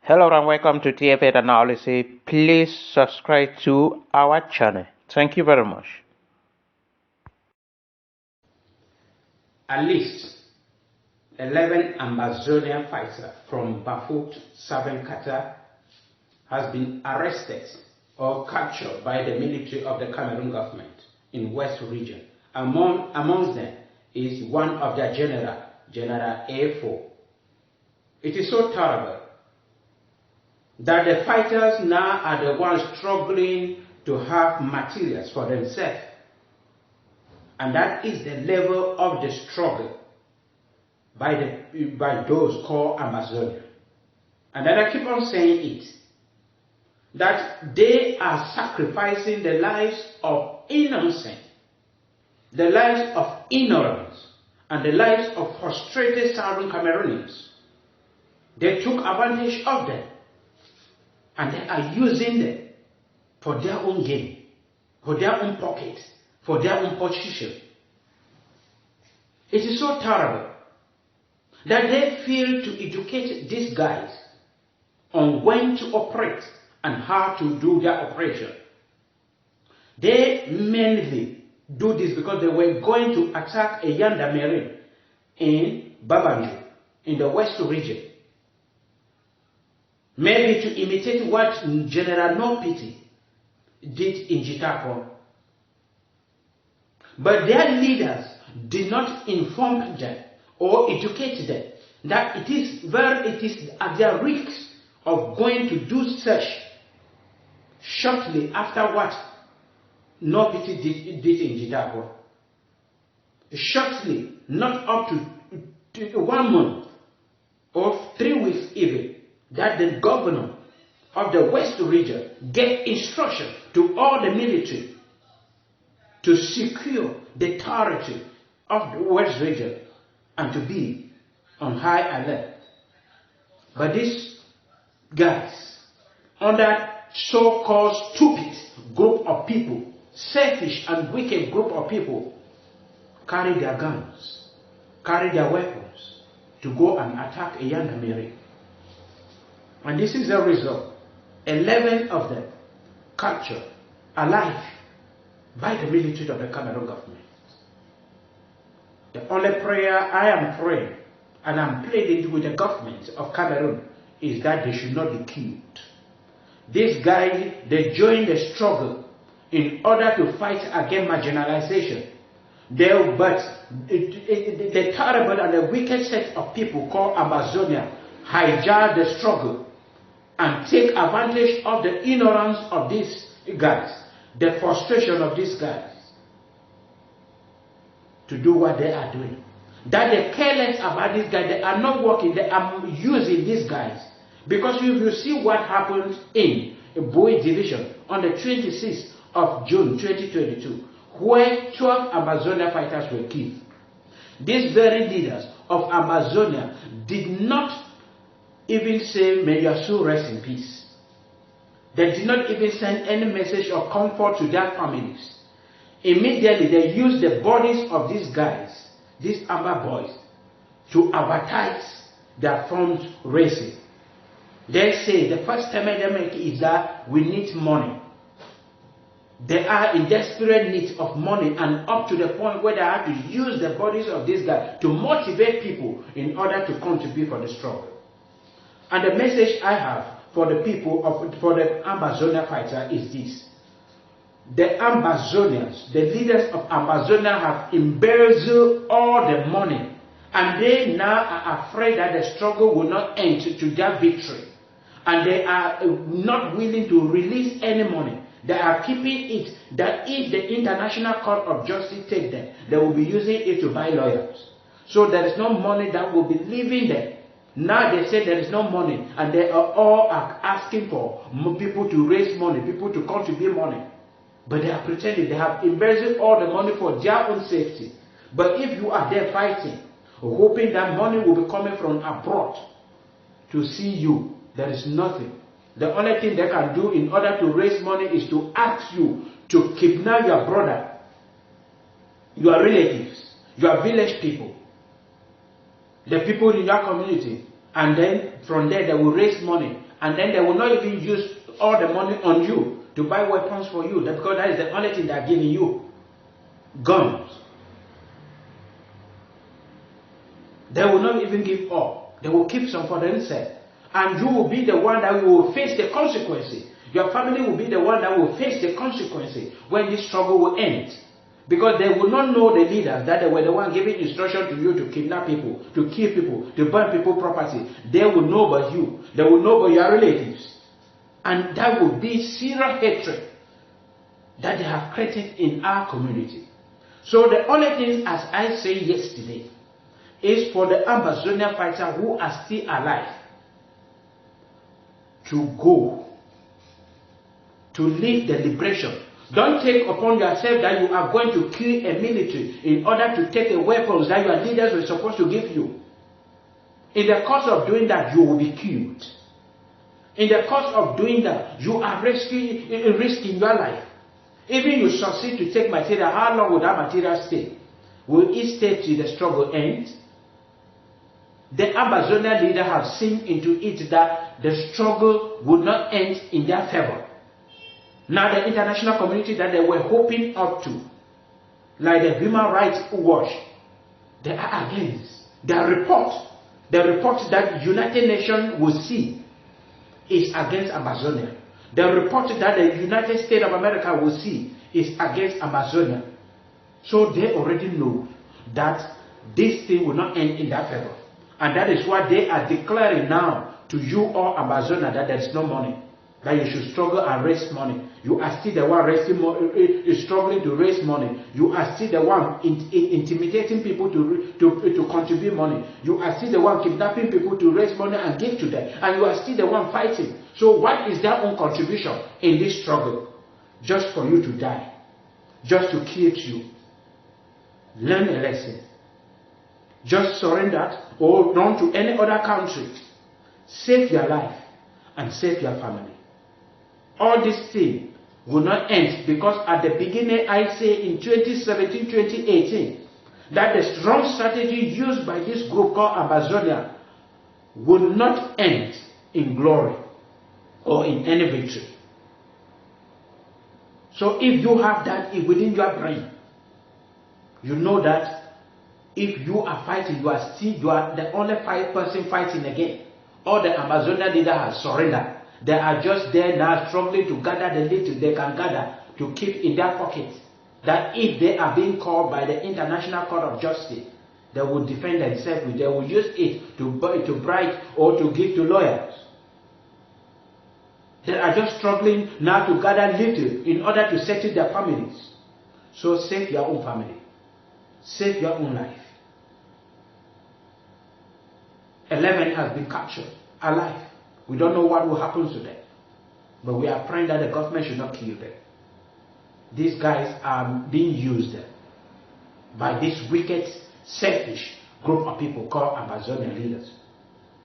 Hello and welcome to TFA Analysis. Please subscribe to our channel. Thank you very much. At least 11 Amazonian fighters from Bafut, Southern Qatar, has been arrested or captured by the military of the Cameroon government in West region. Amongst them is one of their general, General A4. It is so terrible that the fighters now are the ones struggling to have materials for themselves. And that is the level of the struggle by those called Amazonia. And then I keep on saying it, that they are sacrificing the lives of innocent, the lives of ignorance, and the lives of frustrated Southern Cameroonians. They took advantage of them, and they are using them for their own gain, for their own pocket, for their own position. It is so terrible that they fail to educate these guys on when to operate and how to do their operation. They mainly do this because they were going to attack a Yanda Marine in Babadjou, in the West region. Maybe to imitate what General Nopiti did in Jitako. But their leaders did not inform them or educate them that it is at their risk of going to do such shortly after what Nopiti did in Jitako. Shortly, not up to 1 month or 3 weeks even, that the governor of the West region gave instruction to all the military to secure the territory of the West region and to be on high alert. But these guys, under so-called stupid group of people, selfish and wicked group of people, carry their guns, carry their weapons to go and attack a young American. And this is the result. 11 of them captured alive by the military of the Cameroon government. The only prayer I am praying and I'm pleading with the government of Cameroon is that they should not be killed. These guys, they joined the struggle in order to fight against marginalization. But the terrible and the wicked set of people called Amazonia hijack the struggle and take advantage of the ignorance of these guys, the frustration of these guys, to do what they are doing. That they care less about these guys, they are not working, they are using these guys. Because if you see what happened in Boy Division on the 26th of June 2022, where 12 Amazonia fighters were killed. These very leaders of Amazonia did not even say, may your soul rest in peace. They did not even send any message of comfort to their families. Immediately they used the bodies of these guys, these Ambaboys, to advertise their fundraising. They say the first time they make is that we need money. They are in desperate need of money, and up to the point where they have to use the bodies of these guys to motivate people in order to contribute for the struggle. And the message I have for the people, for the Amazonia fighter is this. The Amazonians, the leaders of Amazonia have embezzled all the money, and they now are afraid that the struggle will not end to their victory. And they are not willing to release any money. They are keeping it that if the International Court of Justice take them, they will be using it to buy lawyers. So there is no money that will be leaving them. Now they say there is no money, and they are all asking for people to raise money, people to contribute money. But they are pretending they have embezzled all the money for their own safety. But if you are there fighting, hoping that money will be coming from abroad to see you, there is nothing. The only thing they can do in order to raise money is to ask you to kidnap your brother, your relatives, your village people, the people in your community, And then from there they will raise money. And then they will not even use all the money on you to buy weapons for you, because that is the only thing they are giving you. Guns. They will not even give up. They will keep some for themselves. And you will be the one that will face the consequences. Your family will be the one that will face the consequences when this struggle will end. Because they will not know the leaders that they were the one giving instruction to you to kidnap people, to kill people, to burn people's property. They will know but you. They will know but your relatives. And that will be serious hatred that they have created in our community. So the only thing, as I said yesterday, is for the Ambazonian fighters who are still alive to go, to lead the liberation. Don't take upon yourself that you are going to kill a military in order to take the weapons that your leaders were supposed to give you. In the course of doing that, you will be killed. In the course of doing that, you are risking your life. Even you succeed to take material, how long will that material stay? Will it stay till the struggle ends? The Ambazonian leader have seen into it that the struggle would not end in their favor. Now the international community that they were hoping up to, like the Human Rights Watch, they are against. The report that United Nations will see is against Amazonia. The report that the United States of America will see is against Amazonia. So they already know that this thing will not end in their favor. And that is why they are declaring now to you all Amazonia that there is no money. That you should struggle and raise money. You are still the one struggling to raise money. You are still the one intimidating people to contribute money. You are still the one kidnapping people to raise money and give to them. And you are still the one fighting. So what is their own contribution in this struggle? Just for you to die. Just to kill you. Learn a lesson. Just surrender or run to any other country. Save your life and save your family. All this thing will not end, because at the beginning I say in 2017, 2018 that the strong strategy used by this group called Amazonia will not end in glory or in any victory. So if you have that within your brain, you know that if you are fighting, you are the only person fighting again. All the Amazonian leaders have surrendered. They are just there now struggling to gather the little they can gather to keep in their pockets. That if they are being called by the International Court of Justice, they will defend themselves with. They will use it to bribe or to give to lawyers. They are just struggling now to gather little in order to settle their families. So save your own family. Save your own life. 11 has been captured alive. We don't know what will happen to them. But we are praying that the government should not kill them. These guys are being used by this wicked, selfish group of people called Amazonian leaders.